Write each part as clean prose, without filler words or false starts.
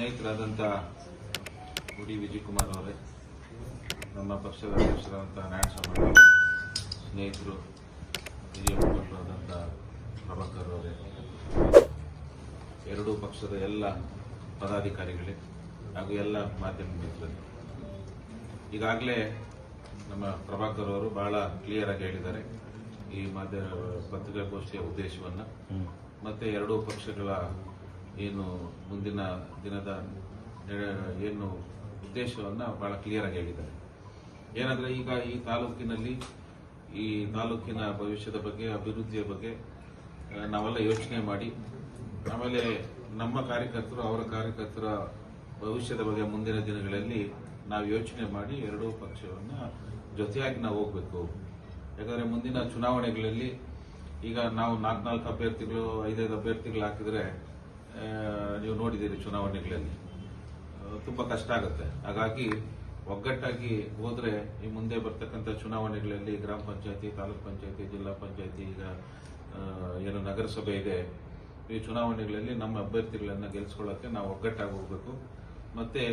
ಸ್ನೇಹಿತರಾದಂಥ ಗುಡಿ ವಿಜಯಕುಮಾರ್ ಅವರೇ, ನಮ್ಮ ಪಕ್ಷದ ಅಧ್ಯಕ್ಷರಾದಂಥ ನಾರಾಯಣಸ್ವಾಮಿ ಅವರೇ, ಸ್ನೇಹಿತರು ಹಿರಿಯ ಮುಖಂಡರಾದಂಥ ಪ್ರಭಾಕರ್ ಅವರೇ, ಎರಡೂ ಪಕ್ಷದ ಎಲ್ಲ ಪದಾಧಿಕಾರಿಗಳೇ ಹಾಗೂ ಎಲ್ಲ ಮಾಧ್ಯಮ ಮಿತ್ರರು, ಈಗಾಗಲೇ ನಮ್ಮ ಪ್ರಭಾಕರ್ ಅವರು ಬಹಳ ಕ್ಲಿಯರ್ ಆಗಿ ಹೇಳಿದ್ದಾರೆ ಈ ಪತ್ರಿಕಾಗೋಷ್ಠಿಯ ಉದ್ದೇಶವನ್ನು. ಮತ್ತೆ ಎರಡೂ ಪಕ್ಷಗಳ ಏನು ಮುಂದಿನ ದಿನದ ಏನು ಉದ್ದೇಶವನ್ನು ಬಹಳ ಕ್ಲಿಯರ್ ಆಗಿ ಹೇಳಿದ್ದಾರೆ. ಏನಂದ್ರೆ ಈಗ ಈ ತಾಲೂಕಿನಲ್ಲಿ ಈ ತಾಲೂಕಿನ ಭವಿಷ್ಯದ ಬಗ್ಗೆ, ಅಭಿವೃದ್ಧಿಯ ಬಗ್ಗೆ ನಾವೆಲ್ಲ ಯೋಚನೆ ಮಾಡಿ, ಆಮೇಲೆ ನಮ್ಮ ಕಾರ್ಯಕರ್ತರು ಅವರ ಕಾರ್ಯಕರ್ತರ ಭವಿಷ್ಯದ ಬಗ್ಗೆ ಮುಂದಿನ ದಿನಗಳಲ್ಲಿ ನಾವು ಯೋಚನೆ ಮಾಡಿ ಎರಡೂ ಪಕ್ಷವನ್ನು ಜೊತೆಯಾಗಿ ನಾವು ಹೋಗ್ಬೇಕು. ಯಾಕಂದ್ರೆ ಮುಂದಿನ ಚುನಾವಣೆಗಳಲ್ಲಿ ಈಗ ನಾವು 4 ಅಭ್ಯರ್ಥಿಗಳು 5 ಅಭ್ಯರ್ಥಿಗಳು ಹಾಕಿದ್ರೆ ನೀವು ನೋಡಿದ್ದೀರಿ, ಚುನಾವಣೆಗಳಲ್ಲಿ ತುಂಬಾ ಕಷ್ಟ ಆಗುತ್ತೆ. ಹಾಗಾಗಿ ಒಗ್ಗಟ್ಟಾಗಿ ಹೋದ್ರೆ ಈ ಮುಂದೆ ಬರ್ತಕ್ಕಂಥ ಚುನಾವಣೆಗಳಲ್ಲಿ ಗ್ರಾಮ ಪಂಚಾಯತಿ, ತಾಲೂಕ್ ಪಂಚಾಯತಿ, ಜಿಲ್ಲಾ ಪಂಚಾಯತಿ, ಈಗ ಏನು ನಗರಸಭೆ ಇದೆ, ಈ ಚುನಾವಣೆಗಳಲ್ಲಿ ನಮ್ಮ ಅಭ್ಯರ್ಥಿಗಳನ್ನ ಗೆಲ್ಲಿಸ್ಕೊಳ್ಳೋಕೆ ನಾವು ಒಗ್ಗಟ್ಟಾಗಿ ಹೋಗ್ಬೇಕು. ಮತ್ತೆ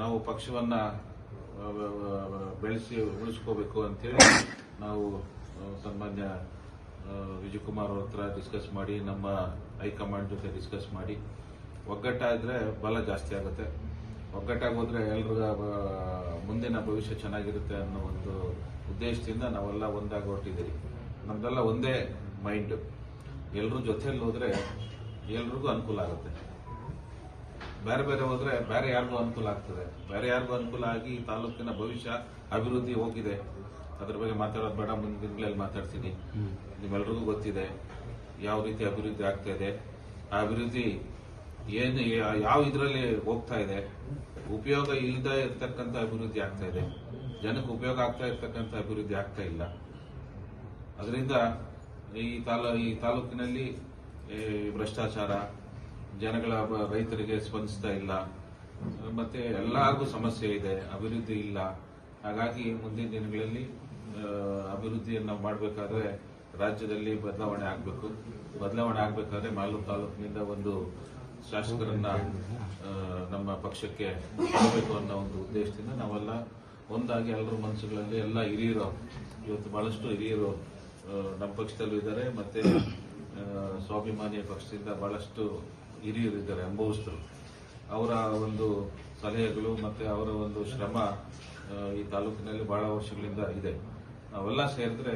ನಾವು ಪಕ್ಷವನ್ನ ಬೆಳೆಸಿ ಉಳಿಸ್ಕೋಬೇಕು ಅಂತೇಳಿ ನಾವು ಸನ್ಮಾನ್ಯ ವಿಜಯಕುಮಾರ್ ಅವ್ರ ಹತ್ರ ಡಿಸ್ಕಸ್ ಮಾಡಿ, ನಮ್ಮ ಹೈಕಮಾಂಡ್ ಜೊತೆ ಡಿಸ್ಕಸ್ ಮಾಡಿ, ಒಗ್ಗಟ್ಟಾದ್ರೆ ಬಲ ಜಾಸ್ತಿ ಆಗುತ್ತೆ. ಒಗ್ಗಟ್ಟಾಗಿ ಹೋದ್ರೆ ಎಲ್ರಿಗ ಮುಂದಿನ ಭವಿಷ್ಯ ಚೆನ್ನಾಗಿರುತ್ತೆ ಅನ್ನೋ ಒಂದು ಉದ್ದೇಶದಿಂದ ನಾವೆಲ್ಲ ಒಂದಾಗಿ ಹೊರಟಿದ್ದೀವಿ. ನಮ್ದೆಲ್ಲ ಒಂದೇ ಮೈಂಡ್. ಎಲ್ಲರೂ ಜೊತೆಯಲ್ಲಿ ಹೋದ್ರೆ ಎಲ್ರಿಗೂ ಅನುಕೂಲ ಆಗುತ್ತೆ. ಬೇರೆ ಬೇರೆ ಹೋದ್ರೆ ಬೇರೆ ಯಾರಿಗೂ ಅನುಕೂಲ ಆಗ್ತದೆ. ಬೇರೆ ಯಾರಿಗೂ ಅನುಕೂಲ ಆಗಿ ತಾಲೂಕಿನ ಭವಿಷ್ಯ ಅಭಿವೃದ್ಧಿ ಹೋಗಿದೆ. ಅದ್ರ ಬಗ್ಗೆ ಮಾತಾಡೋದು ಬೇಡ, ಮುಂದಿನ ದಿನಗಳಲ್ಲಿ ಮಾತಾಡ್ತೀನಿ. ನಿಮ್ಮೆಲ್ರಿಗೂ ಗೊತ್ತಿದೆ ಯಾವ ರೀತಿ ಅಭಿವೃದ್ಧಿ ಆಗ್ತಾ ಇದೆ. ಆ ಅಭಿವೃದ್ಧಿ ಏನು ಯಾವ ಇದರಲ್ಲಿ ಹೋಗ್ತಾ ಇದೆ, ಉಪಯೋಗ ಇಲ್ಲದೆ ಇರ್ತಕ್ಕಂಥ ಅಭಿವೃದ್ಧಿ ಆಗ್ತಾ ಇದೆ, ಜನಕ್ಕೆ ಉಪಯೋಗ ಆಗ್ತಾ ಇರ್ತಕ್ಕಂಥ ಅಭಿವೃದ್ಧಿ ಆಗ್ತಾ ಇಲ್ಲ. ಅದರಿಂದ ಈ ತಾಲೂಕಿನಲ್ಲಿ ಭ್ರಷ್ಟಾಚಾರ, ಜನಗಳ ರೈತರಿಗೆ ಸ್ಪಂದಿಸ್ತಾ ಇಲ್ಲ, ಮತ್ತೆ ಎಲ್ಲರಿಗೂ ಸಮಸ್ಯೆ ಇದೆ, ಅಭಿವೃದ್ಧಿ ಇಲ್ಲ. ಹಾಗಾಗಿ ಮುಂದಿನ ದಿನಗಳಲ್ಲಿ ಅಭಿವೃದ್ಧಿಯನ್ನು ಮಾಡಬೇಕಾದ್ರೆ ರಾಜ್ಯದಲ್ಲಿ ಬದಲಾವಣೆ ಆಗಬೇಕು. ಬದಲಾವಣೆ ಆಗಬೇಕಾದ್ರೆ ಮಾಲೂರು ತಾಲೂಕಿನಿಂದ ಒಂದು ಶಾಸಕರನ್ನ ನಮ್ಮ ಪಕ್ಷಕ್ಕೆ ತರಬೇಕು ಅನ್ನೋ ಒಂದು ಉದ್ದೇಶದಿಂದ ನಾವೆಲ್ಲ ಒಂದಾಗಿ ಎಲ್ಲರ ಮನಸ್ಸುಗಳಲ್ಲಿ ಎಲ್ಲ ಹಿರಿಯರು, ಇವತ್ತು ಬಹಳಷ್ಟು ಹಿರಿಯರು ನಮ್ಮ ಪಕ್ಷದಲ್ಲೂ ಇದ್ದಾರೆ, ಮತ್ತೆ ಸ್ವಾಭಿಮಾನಿ ಪಕ್ಷದಿಂದ ಬಹಳಷ್ಟು ಹಿರಿಯರು ಇದ್ದಾರೆ, ಅನುಭವಿಸಿದ್ರು. ಅವರ ಒಂದು ಸಲಹೆಗಳು ಮತ್ತೆ ಅವರ ಒಂದು ಶ್ರಮ ಈ ತಾಲೂಕಿನಲ್ಲಿ ಬಹಳ ವರ್ಷಗಳಿಂದ ಇದೆ. ನಾವೆಲ್ಲ ಸೇರಿದ್ರೆ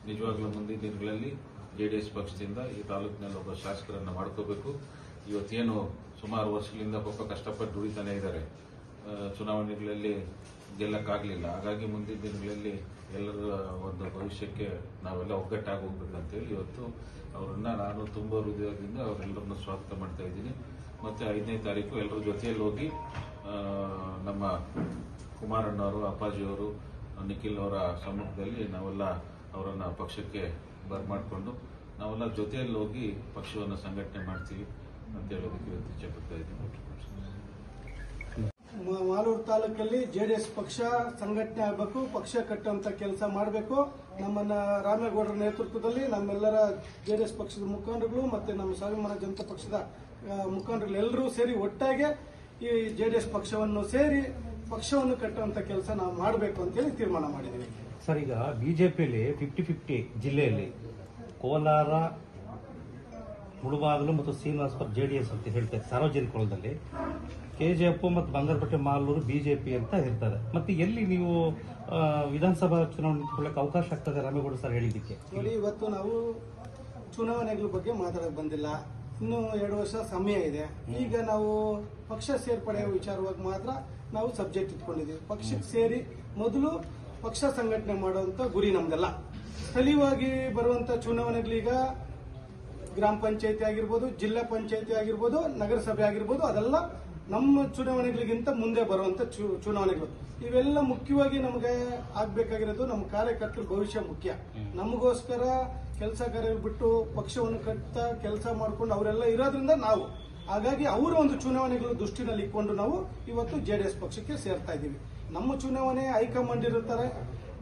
ನಿಜವಾಗ್ಲೂ ಮುಂದಿನ ದಿನಗಳಲ್ಲಿ ಜೆಡಿಎಸ್ ಪಕ್ಷದಿಂದ ಈ ತಾಲೂಕಿನಲ್ಲಿ ಒಬ್ಬ ಶಾಸಕರನ್ನ ಮಾಡ್ಕೋಬೇಕು. ಇವತ್ತೇನು ಸುಮಾರು ವರ್ಷಗಳಿಂದ ಪಾಪ ಕಷ್ಟಪಟ್ಟು ದುಡಿತಾನೆ ಇದ್ದಾರೆ, ಚುನಾವಣೆಗಳಲ್ಲಿ ಗೆಲ್ಲಕ್ಕಾಗಲಿಲ್ಲ. ಹಾಗಾಗಿ ಮುಂದಿನ ದಿನಗಳಲ್ಲಿ ಎಲ್ಲರ ಒಂದು ಭವಿಷ್ಯಕ್ಕೆ ನಾವೆಲ್ಲ ಒಗ್ಗಟ್ಟಾಗಿ ಹೋಗ್ಬೇಕಂತೇಳಿ ಇವತ್ತು ಅವರನ್ನ ನಾನು ತುಂಬಾ ಹೃದಯದಿಂದ ಅವರೆಲ್ಲರನ್ನು ಸ್ವಾಗತ ಮಾಡ್ತಾ ಇದ್ದೀನಿ. ಮತ್ತೆ 5ನೇ ತಾರೀಕು ಎಲ್ಲರ ಜೊತೆಯಲ್ಲಿ ಹೋಗಿ ನಮ್ಮ ಕುಮಾರಣ್ಣವರು, ಅಪ್ಪಾಜಿಯವರು, ನಿಖಿಲ್ ಅವರ ಸಮ್ಮುಖದಲ್ಲಿ ನಾವೆಲ್ಲ ಅವರನ್ನ ಪಕ್ಷಕ್ಕೆ ಬರ್ಮಾಡಿಕೊಂಡು ನಾವೆಲ್ಲ ಜೊತೆಯಲ್ಲಿ ಹೋಗಿ ಪಕ್ಷವನ್ನು ಸಂಘಟನೆ ಮಾಡ್ತೀವಿ ಅಂತ ಹೇಳೋದಕ್ಕೆ ಇವತ್ತು ಇಚ್ಛೆ ಪಡ್ತಾ ಇದ್ದೀನಿ. ಮಾಲೂರು ತಾಲೂಕಲ್ಲಿ ಜೆಡಿಎಸ್ ಪಕ್ಷ ಸಂಘಟನೆ ಆಗಬೇಕು, ಪಕ್ಷ ಕಟ್ಟುವಂತ ಕೆಲಸ ಮಾಡಬೇಕು. ನಮ್ಮನ್ನ ರಾಮೇಗೌಡರ ನೇತೃತ್ವದಲ್ಲಿ ನಮ್ಮೆಲ್ಲರ ಜೆಡಿಎಸ್ ಪಕ್ಷದ ಮುಖಂಡರುಗಳು ಮತ್ತೆ ನಮ್ಮ ಸ್ವಾಭಿಮಾನ ಜನತಾ ಪಕ್ಷದ ಮುಖಂಡರುಗಳು ಎಲ್ಲರೂ ಸೇರಿ ಒಟ್ಟಾಗಿ ಈ ಜೆಡಿಎಸ್ ಪಕ್ಷವನ್ನು ಸೇರಿ ಪಕ್ಷವನ್ನು ಕಟ್ಟುವಂತ ಕೆಲಸ ನಾವು ಮಾಡಬೇಕು ಅಂತೇಳಿ ತೀರ್ಮಾನ ಮಾಡಿದ್ದೀವಿ. ಸರ್, ಈಗ ಬಿಜೆಪಿಯಲ್ಲಿ 50-50 ಜಿಲ್ಲೆಯಲ್ಲಿ ಕೋಲಾರ, ಮುಳಬಾಗಿಲು ಮತ್ತು ಶ್ರೀನಿವಾಸಪುರ ಜೆಡಿಎಸ್ ಅಂತ ಹೇಳ್ತಾರೆ. ಸಾರ್ವಜನಿಕ ವಲಯದಲ್ಲಿ KJF ಮತ್ತು ಬಂಗಾರಪೇಟೆ, ಮಾಲೂರು ಬಿಜೆಪಿ ಅಂತ ಇರ್ತಾರೆ. ಮತ್ತೆ ಎಲ್ಲಿ ನೀವು ವಿಧಾನಸಭಾ ಚುನಾವಣೆ ನಿಂತ್ಕೊಳ್ಳಕ್ಕೆ ಅವಕಾಶ ಆಗ್ತದೆ ರಾಮೇಗೌಡ ಸರ್ ಹೇಳಿದ್ದಕ್ಕೆ? ನೋಡಿ, ಇವತ್ತು ನಾವು ಚುನಾವಣೆಗಳ ಬಗ್ಗೆ ಮಾತಾಡಕ್ ಬಂದಿಲ್ಲ. ಇನ್ನು 2 ವರ್ಷ ಸಮಯ ಇದೆ. ಈಗ ನಾವು ಪಕ್ಷ ಸೇರ್ಪಡೆ ವಿಚಾರವಾಗಿ ಮಾತ್ರ ನಾವು ಸಬ್ಜೆಕ್ಟ್ ಇಟ್ಕೊಂಡಿದ್ದೀವಿ. ಪಕ್ಷಕ್ಕೆ ಸೇರಿ ಮೊದಲು ಪಕ್ಷ ಸಂಘಟನೆ ಮಾಡುವಂತ ಗುರಿ ನಮ್ದಲ್ಲ. ಸ್ಥಳೀಯವಾಗಿ ಬರುವಂತ ಚುನಾವಣೆಗಳೀಗ ಗ್ರಾಮ ಪಂಚಾಯತಿ ಆಗಿರ್ಬೋದು, ಜಿಲ್ಲಾ ಪಂಚಾಯತಿ ಆಗಿರ್ಬೋದು, ನಗರಸಭೆ ಆಗಿರ್ಬೋದು, ಅದೆಲ್ಲ ನಮ್ಮ ಚುನಾವಣೆಗಳಿಗಿಂತ ಮುಂದೆ ಬರುವಂತ ಚುನಾವಣೆಗಳು. ಇವೆಲ್ಲ ಮುಖ್ಯವಾಗಿ ನಮಗೆ ಆಗ್ಬೇಕಾಗಿರೋದು ನಮ್ಮ ಕಾರ್ಯಕರ್ತರ ಭವಿಷ್ಯ ಮುಖ್ಯ. ನಮಗೋಸ್ಕರ ಕೆಲಸ ಕಾರ್ಯ ಬಿಟ್ಟು ಪಕ್ಷವನ್ನು ಕಟ್ಟ ಕೆಲಸ ಮಾಡಿಕೊಂಡು ಅವರೆಲ್ಲ ಇರೋದ್ರಿಂದ ನಾವು, ಹಾಗಾಗಿ ಅವರ ಒಂದು ಚುನಾವಣೆಗಳ ದೃಷ್ಟಿನಲ್ಲಿ ಇಟ್ಕೊಂಡು ನಾವು ಇವತ್ತು ಜೆಡಿಎಸ್ ಪಕ್ಷಕ್ಕೆ ಸೇರ್ತಾ ಇದ್ದೀವಿ. ನಮ್ಮ ಚುನಾವಣೆ ಹೈಕಮಾಂಡ್ ಇರುತ್ತಾರೆ,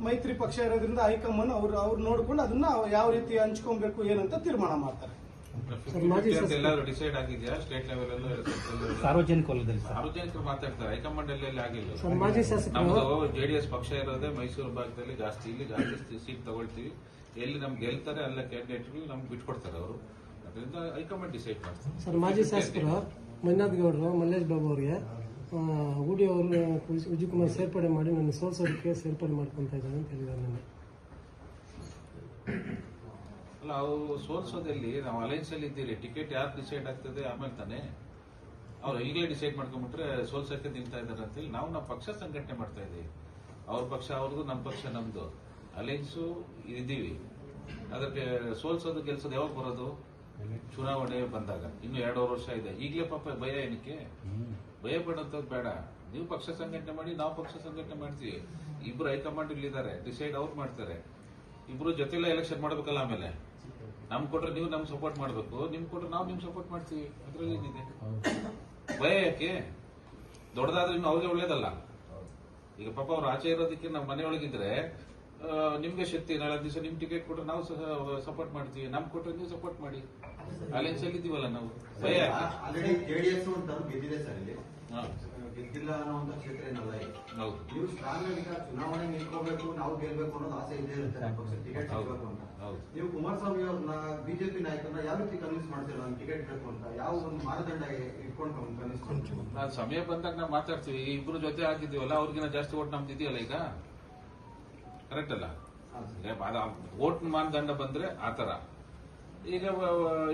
ಮೈತ್ರಿ ಪಕ್ಷ ಇರೋದ್ರಿಂದ ಹೈಕಮಾಂಡ್ ಅವ್ರು ನೋಡ್ಕೊಂಡು ಅದನ್ನ ಯಾವ ರೀತಿ ಹಂಚ್ಕೊಬೇಕು ಏನಂತ ತೀರ್ಮಾನ ಮಾಡ್ತಾರೆ. ಎಲ್ಲಾದ್ರೂ ಡಿಸೈಡ್ ಆಗಿದೆಯಾ ಸ್ಟೇಟ್ ಲೆವೆಲ್ ಅಲ್ಲೂ ಸಾರ್ವಜನಿಕ ವಲಯದಲ್ಲಿ ಸರ್ ಸಾರ್ವಜನಿಕರು ಮಾತಾಡ್ತಾರೆ ಹೈಕಮಾಂಡ್ ಅಲ್ಲಿ ಆಗಿಲ್ಲ ಸರ್, ಮಾಜಿ ಶಾಸಕರು ನಮ್ದು ಜೆಡಿಎಸ್ ಪಕ್ಷ ಇರೋದೇ ಮೈಸೂರು ಭಾಗದಲ್ಲಿ ಜಾಸ್ತಿ, ಇಲ್ಲಿ ಜಾಸ್ತಿ ಸೀಟ್ ತಗೊಳ್ತೀವಿ, ಎಲ್ಲಿ ನಮ್ಗೆ ಗೆಲ್ತಾರೆ ಎಲ್ಲ ಕ್ಯಾಂಡಿಡೇಟ್ಗಳು ನಮ್ಗೆ ಬಿಟ್ಕೊಡ್ತಾರೆ ಅವರು, ಅದರಿಂದ ಹೈಕಮಾಂಡ್ ಡಿಸೈಡ್ ಮಾಡ್ತಾರೆ. ಸರ್, ಮಾಜಿ ಶಾಸಕರು ಮಂಜುನಾಥ್ ಗೌಡರು ಮಲ್ಲೇಶ್ ಬಾಬು ಅವರಿಗೆ ಹೂಡಿ ಅವರು ವಿಜಯಕುಮಾರ್ ಸೇರ್ಪಡೆ ಮಾಡಿ ನನ್ನ ಸೋಲ್ಸೋದಕ್ಕೆ ಸೇರ್ಪಡೆ ಮಾಡ್ಕೊಂತ ಇದ್ದಾರೆ ಅಂತ ಹೇಳಿದ್ದಾರೆ ನನ್ನ. ಅಲ್ಲ, ಅವರು ಸೋಲ್ಸೋದಲ್ಲಿ ನಾವು ಅಲೈನ್ಸ್ ಅಲ್ಲಿ ಇದ್ದೀರಿ, ಟಿಕೆಟ್ ಯಾರು ಡಿಸೈಡ್ ಆಗ್ತದೆ ಆಮೇಲೆ ತಾನೆ ಅವ್ರು ಈಗಲೇ ಡಿಸೈಡ್ ಮಾಡ್ಕೊಂಡ್ಬಿಟ್ರೆ ಸೋಲ್ಸಕ್ಕೆ ನಿಲ್ತಾ ಇದ್ದಾರೆ ಅಂತೇಳಿ ನಾವು ನಮ್ಮ ಪಕ್ಷ ಸಂಘಟನೆ ಮಾಡ್ತಾ ಇದ್ದೀವಿ. ಅವ್ರ ಪಕ್ಷ ಅವ್ರದ್ದು, ನಮ್ಮ ಪಕ್ಷ ನಮ್ದು, ಅಲೈನ್ಸು ಇದ್ದೀವಿ. ಅದಕ್ಕೆ ಸೋಲ್ಸೋದು ಗೆಲ್ಸೋದು ಯಾವಾಗ ಬರೋದು? ಚುನಾವಣೆ ಬಂದಾಗ. ಇನ್ನು 2 ವರ್ಷ ಇದೆ. ಈಗಲೇ ಪಾಪ ಭಯ ಏನಕ್ಕೆ? ಭಯ ಪಡೋಂಥದ್ದು ಬೇಡ. ನೀವು ಪಕ್ಷ ಸಂಘಟನೆ ಮಾಡಿ, ನಾವು ಪಕ್ಷ ಸಂಘಟನೆ ಮಾಡ್ತೀವಿ. ಇಬ್ರು ಹೈಕಮಾಂಡ್ ಇಲ್ಲಿದ್ದಾರೆ, ಡಿಸೈಡ್ ಅವ್ರು ಮಾಡ್ತಾರೆ. ಇಬ್ರು ಜೊತೆಲ್ಲ ಎಲೆಕ್ಷನ್ ಮಾಡ್ಬೇಕಲ್ಲ. ಆಮೇಲೆ ನಮ್ ಕೊಟ್ರೆ ನೀವು ನಮ್ಗೆ ಸಪೋರ್ಟ್ ಮಾಡ್ಬೇಕು, ನಿಮ್ ಕೊಟ್ರೆ ನಾವು ನಿಮ್ಗೆ ಸಪೋರ್ಟ್ ಮಾಡ್ತೀವಿ. ಅದ್ರಲ್ಲಿ ಏನಿದೆ ಭಯ ಯಾಕೆ? ದೊಡ್ಡದಾದ್ರೆ ಇನ್ನು ಅವ್ರಿಗೆ ಒಳ್ಳೇದಲ್ಲ. ಈಗ ಪಾಪ ಅವ್ರು ಆಚೆ ಇರೋದಕ್ಕೆ ನಮ್ಮ ಮನೆಯೊಳಗಿದ್ರೆ ನಿಮ್ಗೆ ಶಕ್ತಿ, ನಾಳೆ ದಿವಸ ನಿಮ್ ಟಿಕೆಟ್ ಕೊಟ್ರೆ ನಾವು ಸಪೋರ್ಟ್ ಮಾಡ್ತೀವಿ, ನಮ್ ಕೊಟ್ರೆ ನೀವು ಸಪೋರ್ಟ್ ಮಾಡಿ. ಅಲೈನ್ಸ್ ಅಲ್ಲಿ ಇದ್ದೀವಲ್ಲ ನಾವು. ಭಯ ಯಾಕೆ? ಆಲ್ರೆಡಿ ಜೆಡಿಎಸ್ ಗೆದ್ದಿದೆ ಸರ್, ಇಲ್ಲಿ ಗೆದ್ದಿಲ್ಲ ಅನ್ನೋಂಥ ಕ್ಷೇತ್ರ ಏನಲ್ಲ ಇದು. ಹೌದು. ನೀವು ಸ್ಟ್ರಾಂಗ್ ಆಗಿ ಚುನಾವಣೆ ನಿಂತ್ಕೋಬೇಕು, ನಾವು ಗೆಲ್ಬೇಕು ಅನ್ನೋದು ಆಸೆ ಇದ್ದೇ ಇರುತ್ತೆ ಪಕ್ಷ ಟಿಕೆಟ್ ಸಿಗಬೇಕು ಅಂತ. ಹೌದು. ನೀವು ಕುಮಾರಸ್ವಾಮಿ ಅವ್ರನ್ನ ಬಿಜೆಪಿ ನಾಯಕರನ್ನ ಯಾವ ರೀತಿ ಕನ್ವಿನ್ಸ್ ಮಾಡ್ತೀರಾ ನನ್ಗೆ ಟಿಕೆಟ್ ಬೇಕು ಅಂತ? ಯಾವ ಒಂದು ಮಾನದಂಡ ಇಟ್ಕೊಂಡು ಕನ್ವಿನ್ಸ್ ಮಾಡ್ತೀವಿ? ನಾನು ಸಮಯ ಬಂದಾಗ ನಾವು ಮಾತಾಡ್ತೀವಿ. ಈ ಇಬ್ರು ಜೊತೆ ಹಾಕಿದ್ದೀವಲ್ಲ, ಅವ್ರಿಗಿನ ಜಾಸ್ತಿ ಓಟ್ ನಮ್ದು ಇದೆಯಲ್ಲ ಈಗ. ಕರೆಕ್ಟ್ ಅಲ್ಲ? ಓಟ್ ಮಾನದಂಡ ಬಂದ್ರೆ ಆತರ. ಈಗ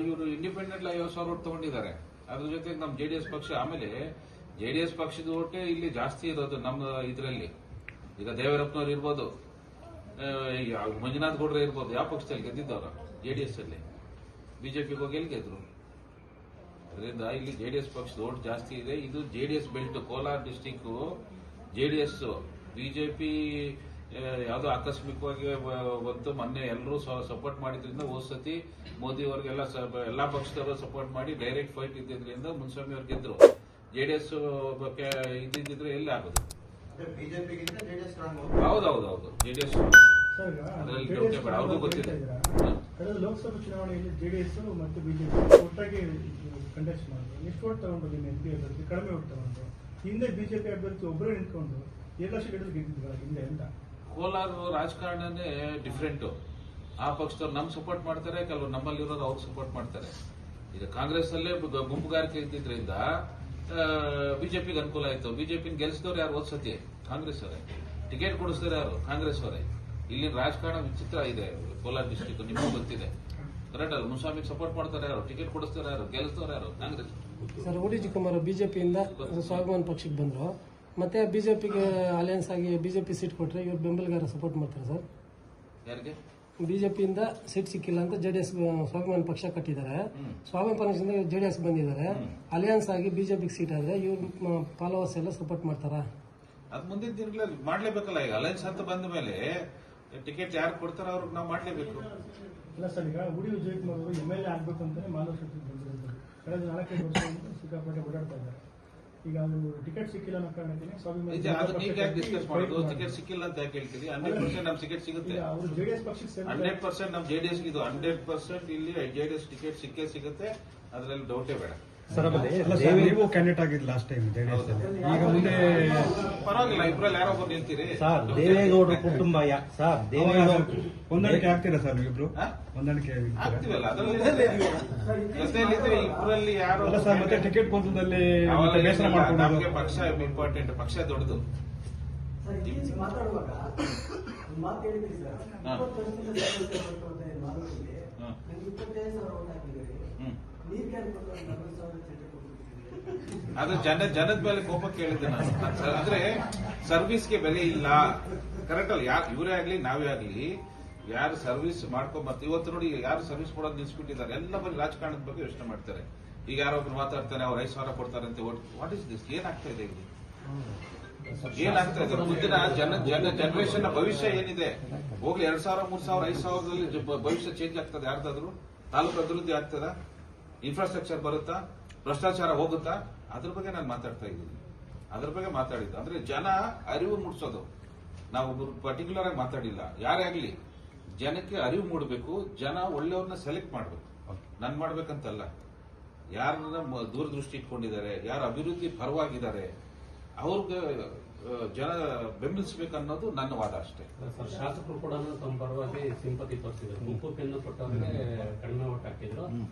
ಇವರು ಇಂಡಿಪೆಂಡೆಂಟ್ 50,000 ಓಟ್ ತಗೊಂಡಿದ್ದಾರೆ. ಅದ್ರ ಜೊತೆಗೆ ನಮ್ಮ ಜೆಡಿಎಸ್ ಪಕ್ಷ, ಆಮೇಲೆ ಜೆಡಿಎಸ್ ಪಕ್ಷದ ಓಟೇ ಇಲ್ಲಿ ಜಾಸ್ತಿ ಇರೋದು ನಮ್ಮ ಇದರಲ್ಲಿ. ಈಗ ದೇವರಪ್ಪನವ್ರು ಇರ್ಬೋದು, ಮಂಜುನಾಥ್ ಗೌಡ್ರ ಇರ್ಬೋದು, ಯಾವ ಪಕ್ಷದಲ್ಲಿ ಗೆದ್ದಿದ್ದವ್ರ? ಜೆಡಿಎಸ್ ಅಲ್ಲಿ. ಬಿಜೆಪಿಗೆ ಹೋಗಿ ಎಲ್ಲಿ ಗೆದ್ರು? ಅದರಿಂದ ಇಲ್ಲಿ ಜೆಡಿಎಸ್ ಪಕ್ಷದ ಓಟ್ ಜಾಸ್ತಿ ಇದೆ. ಇದು JDS belt. Kolar district JDS. BJP ಯಾವುದೋ ಆಕಸ್ಮಿಕವಾಗಿ ಬಂತು. ಮೊನ್ನೆ ಎಲ್ಲರೂ ಸಪೋರ್ಟ್ ಮಾಡಿದ್ರಿಂದ ಹೋದ ಸತಿ ಮೋದಿ ಅವರಿಗೆಲ್ಲ ಎಲ್ಲಾ ಪಕ್ಷದವರು ಸಪೋರ್ಟ್ ಮಾಡಿ ಡೈರೆಕ್ಟ್ ಫೈಟ್ ಇದ್ದಿದ್ರಿಂದ ಮುನ್ಸ್ವಾಮಿ ಅವ್ರು ಗೆದ್ರು. ಜೆಡಿಎಸ್ ಇದ್ದಿದ್ರೆ ಎಲ್ಲಿ ಆಗೋದು? ಬಿಜೆಪಿಗಿಂತ ಜೆಡಿಎಸ್ ಸ್ಟ್ರಾಂಗ್. ಹೌದೌದೌದು, ಜೆಡಿಎಸ್ ಅದರಲ್ಲಿ ಡೌಟ್ ಬೇಡ, ಅವ್ರಿಗೂ ಗೊತ್ತಿದೆ. ಕಳೆದ ಲೋಕಸಭಾ ಚುನಾವಣೆಯಲ್ಲಿ ಜೆಡಿಎಸ್ ಮತ್ತು ಬಿಜೆಪಿ ಒಟ್ಟಾಗಿ ಕಂಟೆಸ್ಟ್ ಮಾಡಿದ್ರು. ಎಷ್ಟು ಓಟ್ ತಗೊಂಡ್ರು ನಿಮ್ಮ MP ಅಭ್ಯರ್ಥಿ? ಕಡಿಮೆ ಓಟ್ ತಗೊಂಡ್ರು. ಹಿಂದೆ ಬಿಜೆಪಿ ಅಭ್ಯರ್ಥಿ ಒಬ್ಬರೇ ನಿಂತ್ಕೊಂಡು 7 ಲಕ್ಷ ಗೆದ್ದಿದ್ರು ಹಿಂದೆ ಅಂತ. ಕೋಲಾರ ರಾಜಕಾರಣನೇ ಡಿಫ್ರೆಂಟ್. ಆ ಪಕ್ಷದವ್ರು ನಮ್ ಸಪೋರ್ಟ್ ಮಾಡ್ತಾರೆ, ಕೆಲವರು ನಮ್ಮಲ್ಲಿರೋರು ಅವ್ರು ಸಪೋರ್ಟ್ ಮಾಡ್ತಾರೆ. ಈಗ ಕಾಂಗ್ರೆಸ್ ಅಲ್ಲೇ ಗುಂಪುಗಾರಿಕೆ ಇದ್ದಿದ್ರಿಂದ ಬಿಜೆಪಿಗೆ ಅನುಕೂಲ ಆಯ್ತು. ಬಿಜೆಪಿ ಗೆಲ್ಸಿದವ್ರು ಯಾರು? ಓದ್ಸತಿ ಕಾಂಗ್ರೆಸ್ ಅವರೇ. ಟಿಕೆಟ್ ಕೊಡಿಸಿದ್ರೆ ಯಾರು? ಕಾಂಗ್ರೆಸ್ ಅವರೇ. ಇಲ್ಲಿ ರಾಜಕಾರಣ ವಿಚಿತ್ರ ಇದೆ ಕೋಲಾರ ಡಿಸ್ಟಿಕ್, ನಿಮಗೂ ಗೊತ್ತಿದೆ. ಕರೆಕ್ಟ್ ಅಲ್ಲ? ಮುನ್ಸ್ವಾಮಿಗೆ ಸಪೋರ್ಟ್ ಮಾಡ್ತಾರೆ ಯಾರು? ಟಿಕೆಟ್ ಕೊಡಿಸ್ತಾರೆ ಯಾರು? ಗೆಲ್ಲಿಸ್ತಾರೆ ಯಾರು? ಕಾಂಗ್ರೆಸ್. ಸರ್, ವಿಜಯಕುಮಾರ್ ಬಿಜೆಪಿಯಿಂದ ಸ್ವಾಭಿಮಾನ ಪಕ್ಷಕ್ಕೆ ಬಂದ್ರು. ಮತ್ತೆ ಬಿಜೆಪಿಗೆ ಅಲಯನ್ಸ್ ಆಗಿ ಬಿಜೆಪಿ ಸೀಟ್ ಕೊಟ್ರೆ ಇವ್ರು ಬೆಂಬಲಿಗಾರ ಸಪೋರ್ಟ್ ಮಾಡ್ತಾರೆ ಸರ್. ಯಾರಿಗೆ? ಬಿಜೆಪಿಯಿಂದ ಸೀಟ್ ಸಿಕ್ಕಿಲ್ಲ ಅಂತ ಜೆಡಿಎಸ್ ಸ್ವಾಭಿಮಾನ ಪಕ್ಷ ಕಟ್ಟಿದ್ದಾರೆ. ಸ್ವಾಭಿಮಾನ ಪಕ್ಷದಿಂದ ಜೆಡಿಎಸ್ ಬಂದಿದ್ದಾರೆ. ಅಲಯನ್ಸ್ ಆಗಿ ಬಿಜೆಪಿಗೆ ಸೀಟ್ ಆದ್ರೆ ಇವ್ರು ಫಾಲೋವರ್ಸ್ ಎಲ್ಲ ಸಪೋರ್ಟ್ ಮಾಡ್ತಾರ? ಅದ್ ಮುಂದಿನ ದಿನಗಳಲ್ಲಿ ಮಾಡ್ಲೇಬೇಕಲ್ಲ. ಈಗ ಅಲೈನ್ಸ್ ಅಂತ ಬಂದ ಮೇಲೆ ಟಿಕೆಟ್ ಯಾರು ಕೊಡ್ತಾರ ಅವ್ರಿಗೆ ನಾವು ಮಾಡ್ಲೇಬೇಕು. ಇಲ್ಲ ಸರ್, ಈಗ ಉಡಿ ವಿಜಯಕುಮಾರ್ ಅವರು MLA ಆಗ್ಬೇಕು ಅಂತಾನೆ ಮಾನವಶಕ್ತಿ ಬಂದಿರೋದು. ಕಳೆದ 4-5 ವರ್ಷದಿಂದ ಸಿಕ್ಕಾಪಟ್ಟೆ ಓಡಾಡ್ತಾ ಇದ್ದಾರೆ. ಈಗ ಅದು ಟಿಕೆಟ್ ಸಿಕ್ಕಿಲ್ಲ ಅನ್ನೋ ಕಾರಣಕ್ಕೆ ಅದನ್ನ ಈಗ ಯಾಕೆ ಡಿಸ್ಕಸ್ ಮಾಡೋದು? ಟಿಕೆಟ್ ಸಿಕ್ಕಿಲ್ಲ ಅಂತ ಯಾಕೆ ಹೇಳ್ತೀರಿ? 100% ನಮ್ ಟಿಕೆಟ್ ಸಿಗುತ್ತೆ. ಅವರು ಜೆಡಿಎಸ್ ಪಕ್ಷಕ್ಕೆ 100% ನಮ್ ಜೆಡಿಎಸ್ ಇದು 100% ಇಲ್ಲಿ ಜೆಡಿಎಸ್ ಟಿಕೆಟ್ ಸಿಕ್ಕೇ ಸಿಗುತ್ತೆ. ಅದರಲ್ಲಿ ಡೌಟೇ ಬೇಡ. ಸರ್, ನೀವು ಕ್ಯಾಂಡಿಡೇಟ್ ಆಗಿದ್ದು ಲಾಸ್ಟ್ ಟೈಮ್ ಜೆಡಿಎಸ್ ಅಲ್ಲಿ. ಈಗ ಮುಂದೆ ಪರವಾಗಿಲ್ಲ, ಇಬ್ರಲ್ಲಿ ಯಾರೋ ಒಬ್ಬರು ನಿಲ್ತೀರಿ. ಸರ್, ದೇವೇಗೌಡರ ಕುಟುಂಬ ಸರ್, ದೇವೇಗೌಡ ಹೊಂದಾಣಿಕೆ ಆಗ್ತೀರಾ ಸರ್ ನೀವಿಬ್ರು? ಹೊಂದಾಣಿಕೆ ಆಗ್ತೀವಲ್ಲ, ಅದರಲ್ಲಿ ಜೊತೆಯಲ್ಲಿದ್ರೆ ಇಬ್ರಲ್ಲಿ ಯಾರು ಅಲ್ಲ ಸರ್, ಮತ್ತೆ ಟಿಕೆಟ್ ಗೊಂದಲದಲ್ಲಿ ಬೇಸರ ಮಾಡ್ಕೊಂಡು ನಮಗೆ ಪಕ್ಷ ಇಂಪಾರ್ಟೆಂಟ್, ಪಕ್ಷ ದೊಡ್ಡದು. ಮಾತಾಡುವಾಗ ಮಾತು ಹೇಳಿದ್ರಿ ಸರ್, 20 ವರ್ಷದಿಂದ ಮಾತಾಡಿದ್ರಿ, 25,000 ಓಟ್ ಹಾಕಿದ್ದೀರಿ, ನೀರ್ ಕ್ಯಾನ್ ಕೊಟ್ಟು 40,000 ಚೀಟಿ ಕೊಟ್ಟಿದ್ದೀರಿ. ಅದು ಜನದ ಮೇಲೆ ಕೋಪ ಕೇಳಿದ್ದೆ ನಾನು. ಅಂದ್ರೆ ಸರ್ವಿಸ್ಗೆ ಬೆಲೆ ಇಲ್ಲ. ಕರೆಕ್ಟ್ ಅಲ್ಲ? ಇವರೇ ಆಗ್ಲಿ ನಾವೇ ಆಗ್ಲಿ, ಯಾರು ಸರ್ವಿಸ್ ಮಾಡ್ಕೊಂಡ್ ಇವತ್ತು ನೋಡಿ ಯಾರು ಸರ್ವಿಸ್ ಕೊಡೋದು ನಿಲ್ಸ್ಬಿಟ್ಟಿದ್ದಾರೆ. ಎಲ್ಲ ಬರೀ ರಾಜಕಾರಣದ ಬಗ್ಗೆ ಯೋಚನೆ ಮಾಡ್ತಾರೆ. ಈಗ ಯಾರೊಬ್ರು ಮಾತಾಡ್ತಾನೆ, ಅವ್ರು 5,000 ಕೊಡ್ತಾರಂತೆ. What is this? ಏನಾಗ್ತಾ ಇದೆ ಇಲ್ಲಿ? ಏನಾಗ್ತಾ ಇದೆ? ಮುಂದಿನ ಜನರೇಷನ್ ಭವಿಷ್ಯ ಏನಿದೆ? ಹೋಗ್ಲಿ 2,000, 3,000, 5,000ದಲ್ಲಿ ಭವಿಷ್ಯ ಚೇಂಜ್ ಆಗ್ತದೆ ಯಾರ್ದಾದ್ರು? ತಾಲೂಕು ಅಭಿವೃದ್ಧಿ ಆಗ್ತದ? ಇನ್ಫ್ರಾಸ್ಟ್ರಕ್ಚರ್ ಬರುತ್ತಾ? ಭ್ರಷ್ಟಾಚಾರ ಹೋಗುತ್ತಾ? ಅದ್ರ ಬಗ್ಗೆ ನಾನು ಮಾತಾಡ್ತಾ ಇದ್ದೀನಿ. ಅದ್ರ ಬಗ್ಗೆ ಮಾತಾಡಿದ್ದು ಅಂದ್ರೆ ಜನ ಅರಿವು ಮೂಡಿಸೋದು. ನಾವು ಪರ್ಟಿಕ್ಯುಲರ್ ಆಗಿ ಮಾತಾಡಿಲ್ಲ. ಯಾರೇ ಆಗ್ಲಿ ಜನಕ್ಕೆ ಅರಿವು ಮೂಡಬೇಕು. ಜನ ಒಳ್ಳೆಯವ್ರನ್ನ ಸೆಲೆಕ್ಟ್ ಮಾಡಬೇಕು. ನನ್ ಮಾಡ್ಬೇಕಂತಲ್ಲ, ಯಾರನ್ನ ದೂರದೃಷ್ಟಿ ಇಟ್ಕೊಂಡಿದ್ದಾರೆ, ಯಾರು ಅಭಿವೃದ್ಧಿ ಪರವಾಗಿದ್ದಾರೆ ಅವ್ರಿಗೆ ಜನ ಬೆಂಬಲಿಸಬೇಕನ್ನೋದು ನನ್ನ ವಾದ ಅಷ್ಟೇ. ಸರ್, ಶಾಸಕರು ಕೂಡ ತಮ್ಮ ಪರವಾಗಿ ಸಿಂಪತಿ ತೋರಿಸಿದ್ರು. ಉಪ್ಪು ಪೆನ್ನು ಕೊಟ್ಟವ್ರಿಗೆ ಕಡಿಮೆ ಓಟ್ ಹಾಕಿದ್ರು,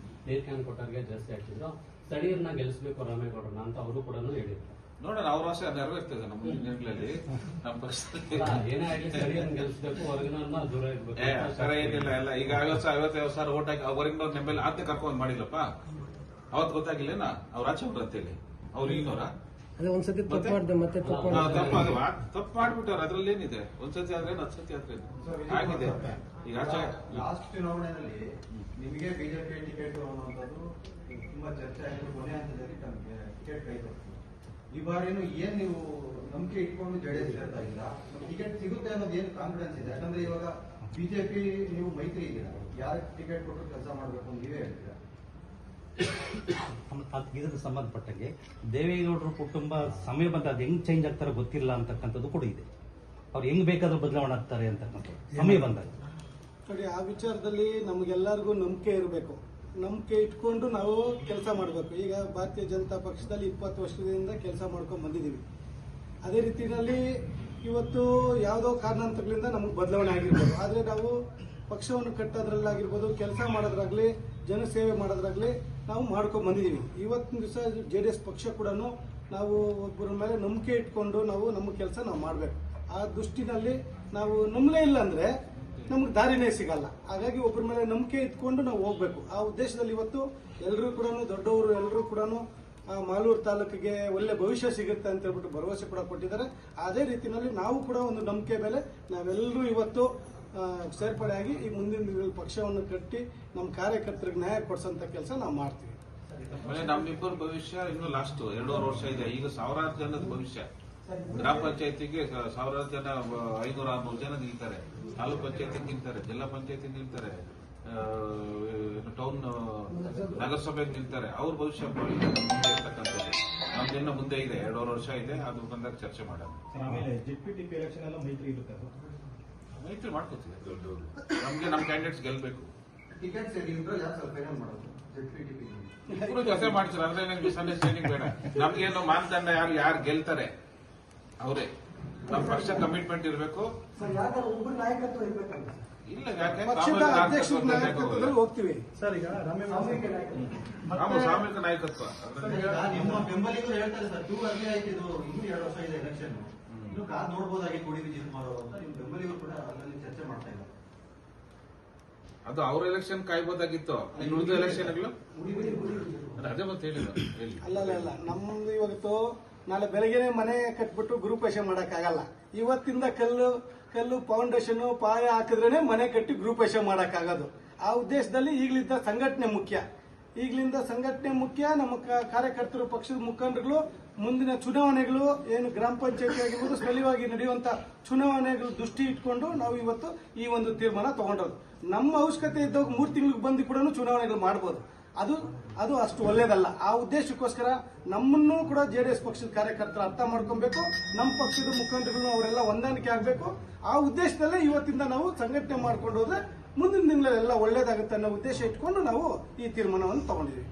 ನೀರ್ ಕ್ಯಾನ್ ಕೊಟ್ಟವ್ರಿಗೆ ಜಾಸ್ತಿ ಹಾಕಿದ್ರು. ಸ್ಥಳೀಯರನ್ನ ಗೆಲ್ಲಿಸಬೇಕು ರಾಮೇಗೌಡರನ್ನ ಅಂತ ಅವರು ಕೂಡ ಹೇಳಿದ್ರು. ನೋಡೋಣ, ಅವ್ರ ಆಸೆ ನೆರವೇರ್ತದೆ ನಮ್ಮ ದಿನಗಳಲ್ಲಿ, ನಮ್ಮ ಪಕ್ಷದಲ್ಲಿ. ಏನೇ ಆಗಲಿ ಸ್ಥಳೀಯರನ್ನ ಗೆಲ್ಲಿಸಬೇಕು, ಹೊರಗಿನ ದೂರ ಇರ್ಬೇಕು. ಸರ ಏನಿಲ್ಲ, ಎಲ್ಲ ಈಗ 50,000 ಓಟ್ ಹಾಕಿ ಹೊರಗಿನ ನೆಮ್ಮಲ್ಲಿ ಆದ್ಯ ಕರ್ಕೊಂಡ್ ಮಾಡಿಲ್ಲಪ್ಪ. ಅವತ್ತು ಗೊತ್ತಾಗಿಲ್ಲೇನಾ ಅವ್ರ ಆಚೆ ಅಂತೇಳಿ ಅವ್ರು ಈಗಿನವರ ಅದೇ ಒಂದ್ಸತಿ ತಪ್ಪು ಮಾಡಿದೆ ಮತ್ತೆ ತಪ್ಪು ಮಾಡ್ಬಿಟ್ಟವ್ರು. ಅದ್ರಲ್ಲಿ ಏನಿದೆ, ಒಂದ್ಸತಿ ಆದ್ರೆ 10 ಸತಿ ಆದ್ರೆ ಆಗಿದೆ. ಈಗ ಆಚೆ ಲಾಸ್ಟ್ ಚುನಾವಣೆಯಲ್ಲಿ ನಿಮಗೆ ಬಿಜೆಪಿ ಟಿಕೆಟ್ ಅನ್ನುವಂಥದ್ದು ತುಂಬಾ ಚರ್ಚೆ ಆಗಿದ್ದು, ಕೊನೆ ಹಂತದಲ್ಲಿ ತಮಗೆ ಟಿಕೆಟ್ ಕೈ ತಪ್ಪಿತು. ಈ ಬಾರಿನೂ ಏನ್ ನೀವು ನಂಬಿಕೆ ಇಟ್ಕೊಂಡು ಜೆಡಿಎಸ್ ಸೇರ್ತಾ ಇಲ್ಲ, ಟಿಕೆಟ್ ಸಿಗುತ್ತೆ ಅನ್ನೋದು ಏನ್ ಕಾನ್ಫಿಡೆನ್ಸ್ ಇದೆ? ಯಾಕಂದ್ರೆ ಇವಾಗ ಬಿಜೆಪಿ ನೀವು ಮೈತ್ರಿ ಇದ್ದೀರಾ, ಯಾರಿಗೆ ಟಿಕೆಟ್ ಕೊಟ್ಟರು ಕೆಲಸ ಮಾಡಬೇಕು ಅಂತ ನೀವೇ ಹೇಳ್ತೀರಾ. ಇದಕ್ಕೆ ಸಂಬಂಧಪಟ್ಟಂಗೆ ದೇವೇಗೌಡರ ಕುಟುಂಬ ಸಮಯ ಬಂದ ಅದು ಹೆಂಗ್ ಚೇಂಜ್ ಆಗ್ತಾರೋ ಗೊತ್ತಿಲ್ಲ ಅಂತಕ್ಕಂಥದ್ದು ಕೂಡ ಇದೆ. ಅವ್ರು ಹೆಂಗ್ ಬೇಕಾದ್ರೂ ಬದಲಾವಣೆ ಆಗ್ತಾರೆ ಅಂತಕ್ಕಂಥದ್ದು ಸಮಯ ಬಂದಾಗ. ನೋಡಿ, ಆ ವಿಚಾರದಲ್ಲಿ ನಮಗೆಲ್ಲರಿಗೂ ನಂಬಿಕೆ ಇರಬೇಕು. ನಂಬಿಕೆ ಇಟ್ಕೊಂಡು ನಾವು ಕೆಲಸ ಮಾಡಬೇಕು. ಈಗ ಭಾರತೀಯ ಜನತಾ ಪಕ್ಷದಲ್ಲಿ 20 ವರ್ಷದಿಂದ ಕೆಲಸ ಮಾಡ್ಕೊಂಡು ಬಂದಿದ್ದೀವಿ. ಅದೇ ರೀತಿಯಲ್ಲಿ ಇವತ್ತು ಯಾವುದೋ ಕಾರಣಾಂತರಗಳಿಂದ ನಮಗೆ ಬದಲಾವಣೆ ಆಗಿರ್ಬೋದು. ಆದರೆ ನಾವು ಪಕ್ಷವನ್ನು ಕಟ್ಟೋದ್ರಲ್ಲಾಗಿರ್ಬೋದು, ಕೆಲಸ ಮಾಡೋದ್ರಾಗಲಿ, ಜನಸೇವೆ ಮಾಡೋದ್ರಾಗಲಿ ನಾವು ಮಾಡ್ಕೊಂಡು ಬಂದಿದ್ದೀವಿ. ಇವತ್ತಿನ ದಿವಸ JDS ಪಕ್ಷ ಕೂಡ ನಾವು ಒಬ್ಬರ ಮೇಲೆ ನಂಬಿಕೆ ಇಟ್ಕೊಂಡು ನಾವು ನಮ್ಮ ಕೆಲಸ ನಾವು ಮಾಡಬೇಕು. ಆ ದೃಷ್ಟಿನಲ್ಲಿ ನಾವು ನಂಬಲೇ ಇಲ್ಲ ಅಂದರೆ ನಮ್ಗೆ ದಾರಿನೇ ಸಿಗಲ್ಲ. ಹಾಗಾಗಿ ಒಬ್ಬರ ಮೇಲೆ ನಂಬಿಕೆ ಇಟ್ಕೊಂಡು ನಾವು ಹೋಗ್ಬೇಕು. ಆ ಉದ್ದೇಶದಲ್ಲಿ ಇವತ್ತು ಎಲ್ಲರೂ ಕೂಡ, ದೊಡ್ಡವರು ಎಲ್ಲರೂ ಕೂಡ ಮಾಲೂರು ತಾಲೂಕಿಗೆ ಒಳ್ಳೆ ಭವಿಷ್ಯ ಸಿಗುತ್ತೆ ಅಂತ ಹೇಳ್ಬಿಟ್ಟು ಭರವಸೆ ಕೂಡ ಕೊಟ್ಟಿದ್ದಾರೆ. ಅದೇ ರೀತಿಯಲ್ಲಿ ನಾವು ಕೂಡ ಒಂದು ನಂಬಿಕೆ ಮೇಲೆ ನಾವೆಲ್ಲರೂ ಇವತ್ತು ಸೇರ್ಪಡೆಯಾಗಿ ಈ ಮುಂದಿನ ದಿನಗಳಲ್ಲಿ ಪಕ್ಷವನ್ನು ಕಟ್ಟಿ ನಮ್ಮ ಕಾರ್ಯಕರ್ತರಿಗೆ ನ್ಯಾಯ ಕೊಡಿಸೋಂಥ ಕೆಲಸ ನಾವು ಮಾಡ್ತೀವಿ. ಆಮೇಲೆ ನಮ್ಮಿಬ್ಬರ ಭವಿಷ್ಯ ಇನ್ನು ಲಾಸ್ಟ್ 2.5 ವರ್ಷ ಇದೆ. ಈಗ ಸಾವಿರಾರು ಜನದ ಭವಿಷ್ಯ. ಗ್ರಾಮ ಪಂಚಾಯತಿಗೆ ಸಾವಿರಾರು ಜನ, 500-600 ಜನ ನಿಲ್ತಾರೆ. ತಾಲೂಕ್ ಪಂಚಾಯತಿ ನಿಲ್ತಾರೆ, ಜಿಲ್ಲಾ ಪಂಚಾಯತಿ ನಿಲ್ತಾರೆ, ಟೌನ್ ನಗರಸಭೆಗೆ ನಿಲ್ತಾರೆ. ಅವ್ರ ಭವಿಷ್ಯ ಮುಂದೆ ಇರ್ತಕ್ಕಂಥದ್ದು ನಮ್ದಿನ್ನ ಮುಂದೆ ಇದೆ. 2.5 ವರ್ಷ ಇದೆ. ಅದು ಬಂದಾಗ ಚರ್ಚೆ ಮಾಡೋಣ. ಆಮೇಲೆ JPTP ಎಲೆಕ್ಷನ್ ಎಲ್ಲ ಮೈತ್ರಿ ಇರುತ್ತೆ. ಮೈತ್ರಿ ಮಾಡ್ಕೋತೀವಿ. ನಮ್ಗೆ ನಮ್ಮ ಕ್ಯಾಂಡಿಡೇಟ್ಸ್ ಗೆಲ್ಬೇಕು. ಟಿಕೆಟ್ ಸೇರಿದ್ರು ಯಾರು ಸರ್ ಫೈನಲ್ ಮಾಡೋದು? JPTP ಇಬ್ರು ಜೊತೆ ಮಾಡ್ತಾರೆ. ಅಂದ್ರೆ ನಂಗೆ ಮಿಸ್ಅಂಡರ್ಸ್ಟ್ಯಾಂಡಿಂಗ್ ಬೇಡ. ನಮ್ಗೇನು ಮಾನದಂಡ ಯಾರು ಗೆಲ್ತಾರೆ ಅವರೇ. ನಮ್ಮ ಪಕ್ಷ ಕಮಿಟ್ಮೆಂಟ್ ಇರಬೇಕು. ಸರ್, ಯಾಕಂದ್ರೆ ಒಬ್ಬರು ನಾಯಕತ್ವ ಇರ್ಬೇಕಂತ. ಇಲ್ಲ, ಯಾಕೆ ಪಕ್ಷದ ಅಧ್ಯಕ್ಷರ ನಾಯಕತ್ವದಲ್ಲಿ ಹೋಗ್ತೀವಿ. ಸರ್, ಈಗ ಸಾಮೂಹಿಕ ನಾಯಕತ್ವ. ಸಾಮೂಹಿಕ ನಾಯಕತ್ವ. ನಿಮ್ಮ ಬೆಂಬಲಿಗರು ಹೇಳ್ತಾರೆ ಸರ್, 2 ಅರ್ಲಿ ಆಯ್ತು, ಇದು ಇನ್ನೂ 2 ವರ್ಷ ಇದೆ ಎಲೆಕ್ಷನ್, ಇನ್ನು ಕಾದ್ ನೋಡ್ಬೋದಾಗಿ ಕೊಡಿ ವಿಜಿತ್ ಮಾಡೋ ಅಂತ ನಿಮ್ಮ ಬೆಂಬಲಿಗರು ಕೂಡ ಅದರಲ್ಲಿ ಚರ್ಚೆ ಮಾಡ್ತಾ ಇದ್ದಾರೆ. ಅದು ಅವ್ರ ಎಲೆಕ್ಷನ್ ಕಾಯ್ಬೋದಾಗಿತ್ತು. ಇನ್ನು ಉಳಿದ ಎಲೆಕ್ಷನ್ಗಳು ಅದೇ ಮತ್ತೆ ಹೇಳಿಲ್ಲ. ಅಲ್ಲ, ನಮ್ದು ಇವತ್ತು ನಾಳೆ ಬೆಳಗ್ಗೆನೆ ಮನೆ ಕಟ್ಬಿಟ್ಟು ಗೃಹಪ್ರವೇಶ ಮಾಡಕ್ಕಾಗಲ್ಲ. ಇವತ್ತಿಂದ ಕಲ್ಲು ಫೌಂಡೇಶನ್ ಪಾಯ ಹಾಕಿದ್ರೇನೆ ಮನೆ ಕಟ್ಟಿ ಗೃಹಪ್ರವೇಶ ಮಾಡಕ್ಕಾಗೋದು. ಆ ಉದ್ದೇಶದಲ್ಲಿ ಈಗಲಿಂದ ಸಂಘಟನೆ ಮುಖ್ಯ. ನಮ್ಮ ಕಾರ್ಯಕರ್ತರು, ಪಕ್ಷದ ಮುಖಂಡರುಗಳು ಮುಂದಿನ ಚುನಾವಣೆಗಳು ಏನು ಗ್ರಾಮ ಪಂಚಾಯತಿ ಆಗಿರ್ಬೋದು, ಸ್ಥಳೀಯವಾಗಿ ನಡೆಯುವಂತ ಚುನಾವಣೆಗಳು ದೃಷ್ಟಿ ಇಟ್ಕೊಂಡು ನಾವು ಇವತ್ತು ಈ ಒಂದು ತೀರ್ಮಾನ ತಗೊಂಡೋದು. ನಮ್ಮ ಅವಶ್ಯಕತೆ ಇದ್ದಾಗ 3 ತಿಂಗಳಿಗೆ ಬಂದು ಕೂಡ ಚುನಾವಣೆಗಳು ಮಾಡಬಹುದು. ಅದು ಅಷ್ಟು ಒಳ್ಳೇದಲ್ಲ. ಆ ಉದ್ದೇಶಕ್ಕೋಸ್ಕರ ನಮ್ಮನ್ನು ಕೂಡ JDS ಪಕ್ಷದ ಕಾರ್ಯಕರ್ತರು ಅರ್ಥ ಮಾಡ್ಕೊಬೇಕು. ನಮ್ಮ ಪಕ್ಷದ ಮುಖಂಡರುಗಳು ಅವರೆಲ್ಲ ಹೊಂದಾಣಿಕೆ ಆಗಬೇಕು. ಆ ಉದ್ದೇಶದಲ್ಲೇ ಇವತ್ತಿಂದ ನಾವು ಸಂಘಟನೆ ಮಾಡ್ಕೊಂಡು ಹೋದ್ರೆ ಮುಂದಿನ ದಿನಗಳೆಲ್ಲ ಒಳ್ಳೇದಾಗುತ್ತೆ ಅನ್ನೋ ಉದ್ದೇಶ ಇಟ್ಕೊಂಡು ನಾವು ಈ ತೀರ್ಮಾನವನ್ನು ತಗೊಂಡಿದ್ದೀವಿ.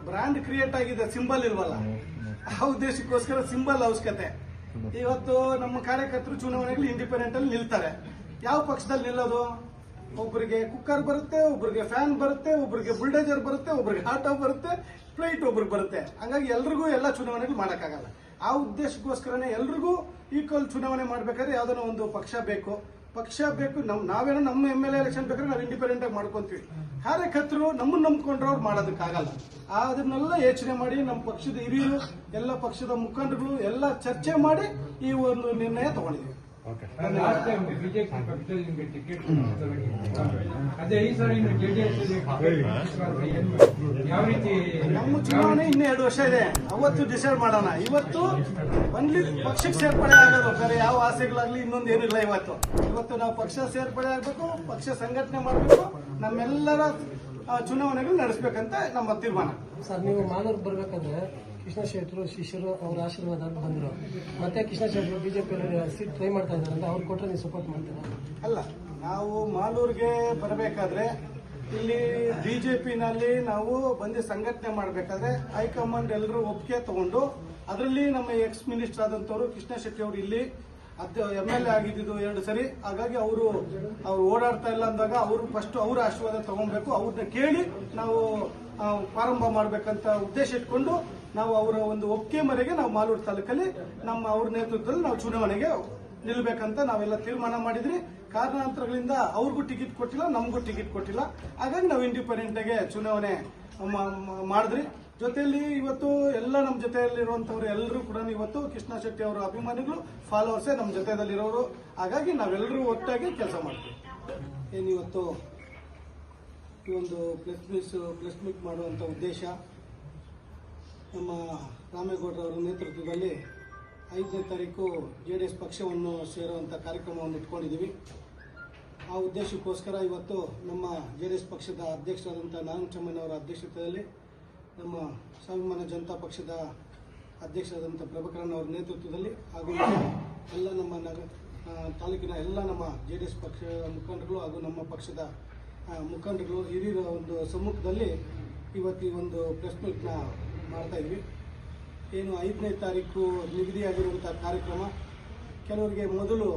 ಬ್ರ್ಯಾಂಡ್ ಕ್ರಿಯೇಟ್ ಆಗಿದೆ, ಸಿಂಬಲ್ ಇಲ್ವಲ್ಲ. ಆ ಉದ್ದೇಶಕ್ಕೋಸ್ಕರ ಸಿಂಬಲ್ ಅವಶ್ಯಕತೆ. ಇವತ್ತು ನಮ್ಮ ಕಾರ್ಯಕರ್ತರು ಚುನಾವಣೆಗಳು ಇಂಡಿಪೆಂಡೆಂಟ್ ಅಲ್ಲಿ ನಿಲ್ತಾರೆ. ಯಾವ ಪಕ್ಷದಲ್ಲಿ ನಿಲ್ಲೋದು? ಒಬ್ಬರಿಗೆ ಕುಕ್ಕರ್ ಬರುತ್ತೆ, ಒಬ್ಬರಿಗೆ ಫ್ಯಾನ್ ಬರುತ್ತೆ, ಒಬ್ಬರಿಗೆ ಬುಲ್ಡೇಜರ್ ಬರುತ್ತೆ, ಒಬ್ಬರಿಗೆ ಆಟೋ ಬರುತ್ತೆ, ಫ್ಲೈಟ್ ಒಬ್ರಿಗೆ ಬರುತ್ತೆ. ಹಂಗಾಗಿ ಎಲ್ರಿಗೂ ಎಲ್ಲ ಚುನಾವಣೆಗಳು ಮಾಡಕ್ಕಾಗಲ್ಲ. ಆ ಉದ್ದೇಶಕ್ಕೋಸ್ಕರನೇ ಎಲ್ರಿಗೂ ಈಕ್ವಲ್ ಚುನಾವಣೆ ಮಾಡ್ಬೇಕಾದ್ರೆ ಯಾವ್ದಾನ ಒಂದು ಪಕ್ಷ ಬೇಕು. ನಾವೇನೋ ನಮ್ಮ MLA ಎಲೆಕ್ಷನ್ ಬೇಕಾದ್ರೆ ನಾವು ಇಂಡಿಪೆಂಡೆಂಟ್ ಆಗಿ ಮಾಡ್ಕೊಂತೀವಿ. ಕಾರ್ಯಕರ್ತರು ನಮ್ಮನ್ನು ನಂಬ್ಕೊಂಡ್ರವ್ರು ಮಾಡೋದಕ್ಕಾಗಲ್ಲ. ಅದನ್ನೆಲ್ಲ ಯೋಚನೆ ಮಾಡಿ ನಮ್ಮ ಪಕ್ಷದ ಹಿರಿಯರು, ಎಲ್ಲ ಪಕ್ಷದ ಮುಖಂಡರುಗಳು ಎಲ್ಲ ಚರ್ಚೆ ಮಾಡಿ ಈ ಒಂದು ನಿರ್ಣಯ ತಗೊಂಡಿದ್ದೀವಿ. ಲಾಸ್ಟ್ ಟೈಮ್ ಬಿಜೆಪಿ ಪಕ್ಷದಲ್ಲಿ ನಿಮಗೆ ಟಿಕೆಟ್ ಅದೇ ಈ ಸಾರಿ JDS ಯಾವ ರೀತಿ? ನಮ್ಮ ಚುನಾವಣೆ ಇನ್ನೂ 2 ವರ್ಷ ಇದೆ. ಅವತ್ತು ಡಿಸೈಡ್ ಮಾಡೋಣ. ಇವತ್ತು ಒನ್ಲಿ ಪಕ್ಷಕ್ಕೆ ಸೇರ್ಪಡೆ ಆಗೋದು, ಬೇರೆ ಯಾವ ಆಸೆಗಳಾಗ್ಲಿ ಇನ್ನೊಂದು ಏನಿಲ್ಲ. ಇವತ್ತು ನಾವು ಪಕ್ಷ ಸೇರ್ಪಡೆ ಆಗ್ಬೇಕು, ಪಕ್ಷ ಸಂಘಟನೆ ಮಾಡಬೇಕು, ನಮ್ಮೆಲ್ಲರ ಚುನಾವಣೆಗಳು ನಡೆಸಬೇಕಂತ ನಮ್ಮ ತೀರ್ಮಾನ. ಸರ್, ನೀವು ಮಾಲೂರು ಬರ್ಬೇಕಂದ್ರೆ ಕೃಷ್ಣ ಶೆಟ್ಟರು ಶಿಷ್ಯರು ಅವರ ಆಶೀರ್ವಾದ ಅಂತ ಬಂದರು. ಮತ್ತೆ ಕೃಷ್ಣ ಶೆಟ್ಟರು ಬಿಜೆಪಿ ಸೀಟ್ ಟ್ರೈ ಮಾಡ್ತಾ ಇದ್ದಾರೆ ಅಂತ ಅವ್ರು ಕೊಟ್ಟರೆ ನೀವು ಸಪೋರ್ಟ್ ಮಾಡ್ತೀರಾ? ಅಲ್ಲ, ನಾವು ಮಾಲೂರಿಗೆ ಬರಬೇಕಾದ್ರೆ ಇಲ್ಲಿ ಬಿಜೆಪಿನಲ್ಲಿ ನಾವು ಬಂದು ಸಂಘಟನೆ ಮಾಡಬೇಕಾದ್ರೆ ಹೈಕಮಾಂಡ್ ಎಲ್ಲರೂ ಒಪ್ಪಿಗೆ ತಗೊಂಡು ಅದರಲ್ಲಿ ನಮ್ಮ ಎಕ್ಸ್ ಮಿನಿಸ್ಟರ್ ಆದಂತವರು ಕೃಷ್ಣ ಶೆಟ್ಟಿ ಅವರು ಇಲ್ಲಿ MLA ಆಗಿದ್ದು 2 ಸರಿ. ಹಾಗಾಗಿ ಅವರು ಓಡಾಡ್ತಾ ಇಲ್ಲ ಅಂದಾಗ ಅವರು ಫಸ್ಟ್ ಅವರ ಆಶೀರ್ವಾದ ತಗೊಬೇಕು, ಅವ್ರನ್ನ ಕೇಳಿ ನಾವು ಪ್ರಾರಂಭ ಮಾಡ್ಬೇಕಂತ ಉದ್ದೇಶ ಇಟ್ಕೊಂಡು ನಾವು ಅವರ ಒಂದು ಒಪ್ಪಿಗೆ ಮೇರೆಗೆ ನಾವು ಮಾಲೂರು ತಾಲೂಕಲ್ಲಿ ಅವ್ರ ನೇತೃತ್ವದಲ್ಲಿ ನಾವು ಚುನಾವಣೆಗೆ ನಿಲ್ಬೇಕಂತ ನಾವೆಲ್ಲ ತೀರ್ಮಾನ ಮಾಡಿದ್ರಿ. ಕಾರಣಾಂತರಗಳಿಂದ ಅವ್ರಿಗೂ ಟಿಕೆಟ್ ಕೊಟ್ಟಿಲ್ಲ, ನಮಗೂ ಟಿಕೆಟ್ ಕೊಟ್ಟಿಲ್ಲ. ಹಾಗಾಗಿ ನಾವು ಇಂಡಿಪೆಂಡೆಂಟ್ ಆಗಿ ಚುನಾವಣೆ ಮಾಡಿದ್ರಿ. ಜೊತೆಯಲ್ಲಿ ಇವತ್ತು ಎಲ್ಲ ನಮ್ಮ ಜೊತೆಯಲ್ಲಿರುವಂತವ್ರು ಎಲ್ಲರೂ ಕೂಡ ಇವತ್ತು ಕೃಷ್ಣ ಶೆಟ್ಟಿ ಅವರ ಅಭಿಮಾನಿಗಳು, ಫಾಲೋವರ್ಸೇ ನಮ್ಮ ಜೊತೆಯಲ್ಲಿರೋರು. ಹಾಗಾಗಿ ನಾವೆಲ್ಲರೂ ಒಟ್ಟಾಗಿ ಕೆಲಸ ಮಾಡ್ತೀವಿ. ಏನಿವತ್ತು ಈ ಒಂದು ಪ್ರೆಸ್ ಮೀಟ್ ಮಾಡುವಂತ ಉದ್ದೇಶ ನಮ್ಮ ರಾಮೇಗೌಡರವರ ನೇತೃತ್ವದಲ್ಲಿ 5ನೇ ತಾರೀಕು JDS ಪಕ್ಷವನ್ನು ಸೇರುವಂಥ ಕಾರ್ಯಕ್ರಮವನ್ನು ಇಟ್ಕೊಂಡಿದ್ದೀವಿ. ಆ ಉದ್ದೇಶಕ್ಕೋಸ್ಕರ ಇವತ್ತು ನಮ್ಮ JDS ಪಕ್ಷದ ಅಧ್ಯಕ್ಷರಾದಂಥ ನಾರಾಯಣಸ್ವಾಮಿಯವರ ಅಧ್ಯಕ್ಷತೆಯಲ್ಲಿ ನಮ್ಮ ಸ್ವಾಭಿಮಾನ ಜನತಾ ಪಕ್ಷದ ಅಧ್ಯಕ್ಷರಾದಂಥ ಪ್ರಭಾಕರನ್ ಅವರ ನೇತೃತ್ವದಲ್ಲಿ ಹಾಗೂ ಎಲ್ಲ ನಮ್ಮ ತಾಲೂಕಿನ ಎಲ್ಲ ನಮ್ಮ JDS ಪಕ್ಷದ ಮುಖಂಡರುಗಳು ಹಾಗೂ ನಮ್ಮ ಪಕ್ಷದ ಮುಖಂಡರುಗಳು ಹಿರಿಯರ ಒಂದು ಸಮ್ಮುಖದಲ್ಲಿ ಇವತ್ತು ಈ ಒಂದು ಪ್ರೆಸ್ ಮೀಟ್ನ ಮಾಡ್ತಾ ಇದ್ವಿ. ಏನು 5ನೇ ತಾರೀಕು ನಿಗದಿಯಾಗಿರುವಂಥ ಕಾರ್ಯಕ್ರಮ ಕೆಲವರಿಗೆ ಮೊದಲು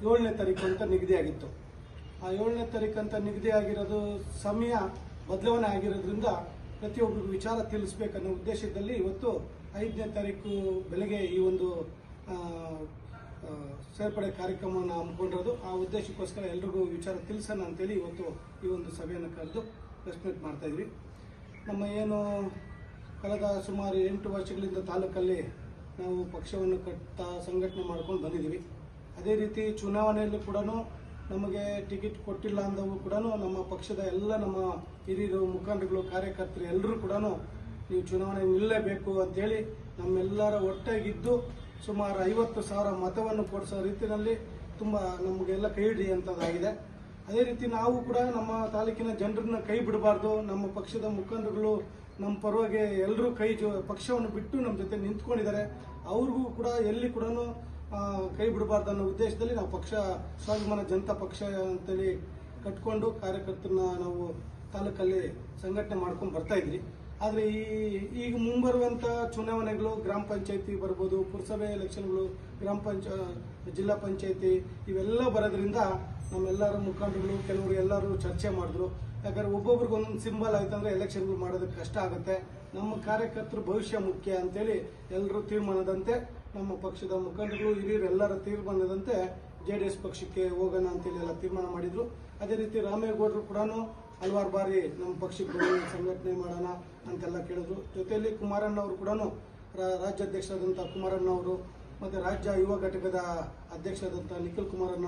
7ನೇ ತಾರೀಕು ಅಂತ ನಿಗದಿಯಾಗಿತ್ತು. ಆ 7ನೇ ತಾರೀಕು ಅಂತ ನಿಗದಿಯಾಗಿರೋದು ಸಮಯ ಬದಲಾವಣೆ ಆಗಿರೋದ್ರಿಂದ ಪ್ರತಿಯೊಬ್ಬರಿಗೂ ವಿಚಾರ ತಿಳಿಸ್ಬೇಕನ್ನೋ ಉದ್ದೇಶದಲ್ಲಿ ಇವತ್ತು 5ನೇ ತಾರೀಕು ಬೆಳಗ್ಗೆ ಈ ಒಂದು ಸೇರ್ಪಡೆ ಕಾರ್ಯಕ್ರಮವನ್ನು ಹಮ್ಮಿಕೊಂಡಿರೋದು. ಆ ಉದ್ದೇಶಕ್ಕೋಸ್ಕರ ಎಲ್ರಿಗೂ ವಿಚಾರ ತಿಳಿಸೋಣ ಅಂತೇಳಿ ಇವತ್ತು ಈ ಒಂದು ಸಭೆಯನ್ನು ಕರೆದು ಪ್ರೆಸ್ ಮೀಟ್ ಮಾಡ್ತಾ ಇದ್ವಿ. ನಮ್ಮ ಏನು ಕಳೆದ ಸುಮಾರು 8 ವರ್ಷಗಳಿಂದ ತಾಲೂಕಲ್ಲಿ ನಾವು ಪಕ್ಷವನ್ನು ಸಂಘಟನೆ ಮಾಡ್ಕೊಂಡು ಬಂದಿದ್ದೀವಿ. ಅದೇ ರೀತಿ ಚುನಾವಣೆಯಲ್ಲೂ ಕೂಡ ನಮಗೆ ಟಿಕೆಟ್ ಕೊಟ್ಟಿಲ್ಲ ಅಂದವು ಕೂಡ ನಮ್ಮ ಪಕ್ಷದ ಎಲ್ಲ ನಮ್ಮ ಹಿರಿಯರು, ಮುಖಂಡರುಗಳು, ಕಾರ್ಯಕರ್ತರು ಎಲ್ಲರೂ ಕೂಡ ನೀವು ಚುನಾವಣೆ ನಿಲ್ಲಲೇಬೇಕು ಅಂತೇಳಿ ನಮ್ಮೆಲ್ಲರ ಒಟ್ಟಾಗಿದ್ದು ಸುಮಾರು 50,000 ಮತವನ್ನು ಕೊಡಿಸೋ ರೀತಿಯಲ್ಲಿ ತುಂಬ ನಮಗೆಲ್ಲ ಕೈ ಹಿಡಿಯುವಂಥದ್ದಾಗಿದೆ. ಅದೇ ರೀತಿ ನಾವು ಕೂಡ ನಮ್ಮ ತಾಲೂಕಿನ ಜನರನ್ನ ಕೈ ಬಿಡಬಾರ್ದು, ನಮ್ಮ ಪಕ್ಷದ ಮುಖಂಡರುಗಳು ನಮ್ಮ ಪರವಾಗಿ ಎಲ್ಲರೂ ಪಕ್ಷವನ್ನು ಬಿಟ್ಟು ನಮ್ಮ ಜೊತೆ ನಿಂತ್ಕೊಂಡಿದ್ದಾರೆ. ಅವ್ರಿಗೂ ಕೂಡ ಎಲ್ಲಿ ಕೂಡ ಕೈ ಬಿಡಬಾರ್ದು ಅನ್ನೋ ಉದ್ದೇಶದಲ್ಲಿ ನಾವು ಸ್ವಾಭಿಮಾನ ಜನತಾ ಪಕ್ಷ ಅಂತೇಳಿ ಕಟ್ಕೊಂಡು ಕಾರ್ಯಕರ್ತರನ್ನ ನಾವು ತಾಲೂಕಲ್ಲಿ ಸಂಘಟನೆ ಮಾಡ್ಕೊಂಡು ಬರ್ತಾ ಇದ್ವಿ. ಆದರೆ ಈಗ ಮುಂಬರುವಂಥ ಚುನಾವಣೆಗಳು ಗ್ರಾಮ ಪಂಚಾಯತಿ ಬರ್ಬೋದು, ಪುರಸಭೆ ಎಲೆಕ್ಷನ್ಗಳು, ಜಿಲ್ಲಾ ಪಂಚಾಯತಿ ಇವೆಲ್ಲ ಬರೋದ್ರಿಂದ ನಮ್ಮೆಲ್ಲರ ಮುಖಂಡರುಗಳು ಕೆಲವರು ಎಲ್ಲರೂ ಚರ್ಚೆ ಮಾಡಿದ್ರು. ಯಾಕಂದ್ರೆ ಒಬ್ಬೊಬ್ರಿಗೆ ಒಂದೊಂದು ಸಿಂಬಲ್ ಆಯ್ತಂದ್ರೆ ಎಲೆಕ್ಷನ್ಗಳು ಮಾಡೋದಕ್ಕೆ ಕಷ್ಟ ಆಗುತ್ತೆ. ನಮ್ಮ ಕಾರ್ಯಕರ್ತರು ಭವಿಷ್ಯ ಮುಖ್ಯ ಅಂತೇಳಿ ಎಲ್ಲರೂ ತೀರ್ಮಾನದಂತೆ ನಮ್ಮ ಪಕ್ಷದ ಮುಖಂಡರು ಹಿರಿಯರು ಎಲ್ಲರ ತೀರ್ಮಾನದಂತೆ JDS ಪಕ್ಷಕ್ಕೆ ಹೋಗೋಣ ಅಂತೇಳಿ ಎಲ್ಲ ತೀರ್ಮಾನ ಮಾಡಿದ್ರು. ಅದೇ ರೀತಿ ರಾಮೇಗೌಡರು ಕೂಡ ಹಲವಾರು ಬಾರಿ ನಮ್ಮ ಪಕ್ಷಕ್ಕೆ ಸಂಘಟನೆ ಮಾಡೋಣ ಅಂತೆಲ್ಲ ಕೇಳಿದ್ರು. ಜೊತೆಯಲ್ಲಿ ಕುಮಾರಣ್ಣ ಅವರು ಕೂಡ ರಾಜ್ಯಾಧ್ಯಕ್ಷರಾದಂಥ ಕುಮಾರಣ್ಣ ಅವರು ಮತ್ತು ರಾಜ್ಯ ಯುವ ಘಟಕದ ಅಧ್ಯಕ್ಷರಾದಂಥ ನಿಖಿಲ್ ಕುಮಾರಣ್ಣ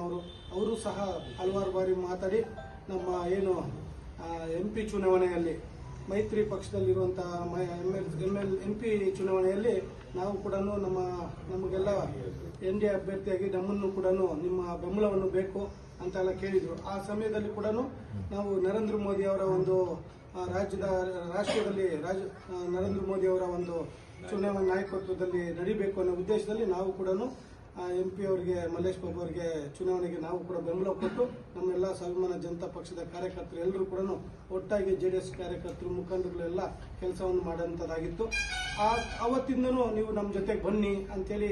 ಅವರು ಸಹ ಹಲವಾರು ಬಾರಿ ಮಾತಾಡಿ ನಮ್ಮ ಏನು MP ಚುನಾವಣೆಯಲ್ಲಿ ಮೈತ್ರಿ ಪಕ್ಷದಲ್ಲಿರುವಂಥ MP ಚುನಾವಣೆಯಲ್ಲಿ ನಾವು ಕೂಡ ನಮಗೆಲ್ಲ NDA ಅಭ್ಯರ್ಥಿಯಾಗಿ ನಮ್ಮನ್ನು ಕೂಡ ನಿಮ್ಮ ಬೆಂಬಲವನ್ನು ಬೇಕು ಅಂತೆಲ್ಲ ಕೇಳಿದ್ರು. ಆ ಸಮಯದಲ್ಲಿ ಕೂಡ ನಾವು ನರೇಂದ್ರ ಮೋದಿ ಅವರ ಒಂದು ರಾಷ್ಟ್ರದಲ್ಲಿ ನರೇಂದ್ರ ಮೋದಿ ಅವರ ಒಂದು ಚುನಾವಣಾ ನಾಯಕತ್ವದಲ್ಲಿ ನಡಿಬೇಕು ಅನ್ನೋ ಉದ್ದೇಶದಲ್ಲಿ ನಾವು ಕೂಡ MP ಅವರಿಗೆ, ಮಲ್ಲೇಶ್ ಬಾಬು ಅವರಿಗೆ ಚುನಾವಣೆಗೆ ನಾವು ಕೂಡ ಬೆಂಬಲ ಕೊಟ್ಟು ನಮ್ಮೆಲ್ಲ ಸ್ವಾಭಿಮಾನ ಜನತಾ ಪಕ್ಷದ ಕಾರ್ಯಕರ್ತರು ಎಲ್ಲರೂ ಕೂಡ ಒಟ್ಟಾಗಿ JDS ಕಾರ್ಯಕರ್ತರು, ಮುಖಂಡರುಗಳೆಲ್ಲ ಕೆಲಸವನ್ನು ಮಾಡುವಂಥದ್ದಾಗಿತ್ತು. ಅವತ್ತಿಂದನೂ ನೀವು ನಮ್ಮ ಜೊತೆಗೆ ಬನ್ನಿ ಅಂತೇಳಿ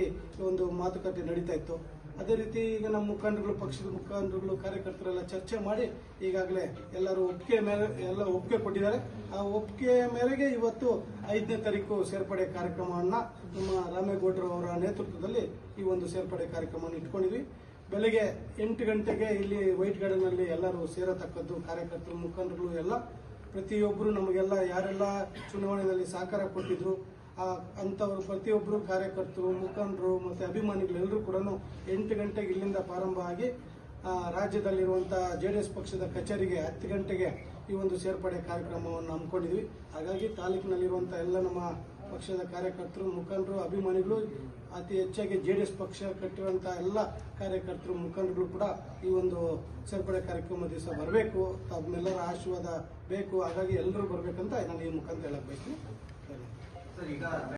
ಒಂದು ಮಾತುಕತೆ ನಡೀತಾ ಇತ್ತು. ಅದೇ ರೀತಿ ಈಗ ನಮ್ಮ ಮುಖಂಡರುಗಳು, ಪಕ್ಷದ ಮುಖಂಡರುಗಳು, ಕಾರ್ಯಕರ್ತರೆಲ್ಲ ಚರ್ಚೆ ಮಾಡಿ ಈಗಾಗಲೇ ಎಲ್ಲರೂ ಒಪ್ಪಿಗೆ ಕೊಟ್ಟಿದ್ದಾರೆ. ಆ ಒಪ್ಪಿಗೆ ಮೇರೆಗೆ ಇವತ್ತು 5ನೇ ತಾರೀಕು ಸೇರ್ಪಡೆ ಕಾರ್ಯಕ್ರಮವನ್ನು ನಮ್ಮ ರಾಮೇಗೌಡರು ಅವರ ನೇತೃತ್ವದಲ್ಲಿ ಈ ಒಂದು ಸೇರ್ಪಡೆ ಕಾರ್ಯಕ್ರಮವನ್ನು ಇಟ್ಕೊಂಡಿದ್ವಿ. ಬೆಳಗ್ಗೆ 8 ಗಂಟೆಗೆ ಇಲ್ಲಿ ವೈಟ್ ಗಾರ್ಡನ್ನಲ್ಲಿ ಎಲ್ಲರೂ ಸೇರತಕ್ಕದ್ದು ಕಾರ್ಯಕರ್ತರು, ಮುಖಂಡರುಗಳು ಎಲ್ಲ ಪ್ರತಿಯೊಬ್ಬರು ನಮಗೆಲ್ಲ ಯಾರೆಲ್ಲ ಚುನಾವಣೆಯಲ್ಲಿ ಸಹಕಾರ ಕೊಟ್ಟಿದ್ರು ಅಂಥವ್ರು ಪ್ರತಿಯೊಬ್ಬರು ಕಾರ್ಯಕರ್ತರು, ಮುಖಂಡರು ಮತ್ತು ಅಭಿಮಾನಿಗಳೆಲ್ಲರೂ ಕೂಡ 8 ಗಂಟೆಗೆ ಇಲ್ಲಿಂದ ಪ್ರಾರಂಭ ಆಗಿ ರಾಜ್ಯದಲ್ಲಿರುವಂಥ JDS ಪಕ್ಷದ ಕಚೇರಿಗೆ 10 ಗಂಟೆಗೆ ಈ ಒಂದು ಸೇರ್ಪಡೆ ಕಾರ್ಯಕ್ರಮವನ್ನು ಹಮ್ಮಿಕೊಂಡಿದ್ವಿ. ಹಾಗಾಗಿ ತಾಲೂಕಿನಲ್ಲಿರುವಂಥ ಎಲ್ಲ ನಮ್ಮ ಪಕ್ಷದ ಕಾರ್ಯಕರ್ತರು, ಮುಖಂಡರು, ಅಭಿಮಾನಿಗಳು, ಅತಿ ಹೆಚ್ಚಾಗಿ JDS ಪಕ್ಷ ಕಟ್ಟಿರುವಂಥ ಎಲ್ಲ ಕಾರ್ಯಕರ್ತರು, ಮುಖಂಡರು ಕೂಡ ಈ ಒಂದು ಸೇರ್ಪಡೆ ಕಾರ್ಯಕ್ರಮ ದಿವಸ ಬರಬೇಕು, ತಮ್ಮೆಲ್ಲರ ಆಶೀರ್ವಾದ ಬೇಕು. ಹಾಗಾಗಿ ಎಲ್ಲರೂ ಬರಬೇಕಂತ ನಾನು ಈ ಮುಖಾಂತರ ಹೇಳಕ್ ಬಯಸ್ತೀನಿ.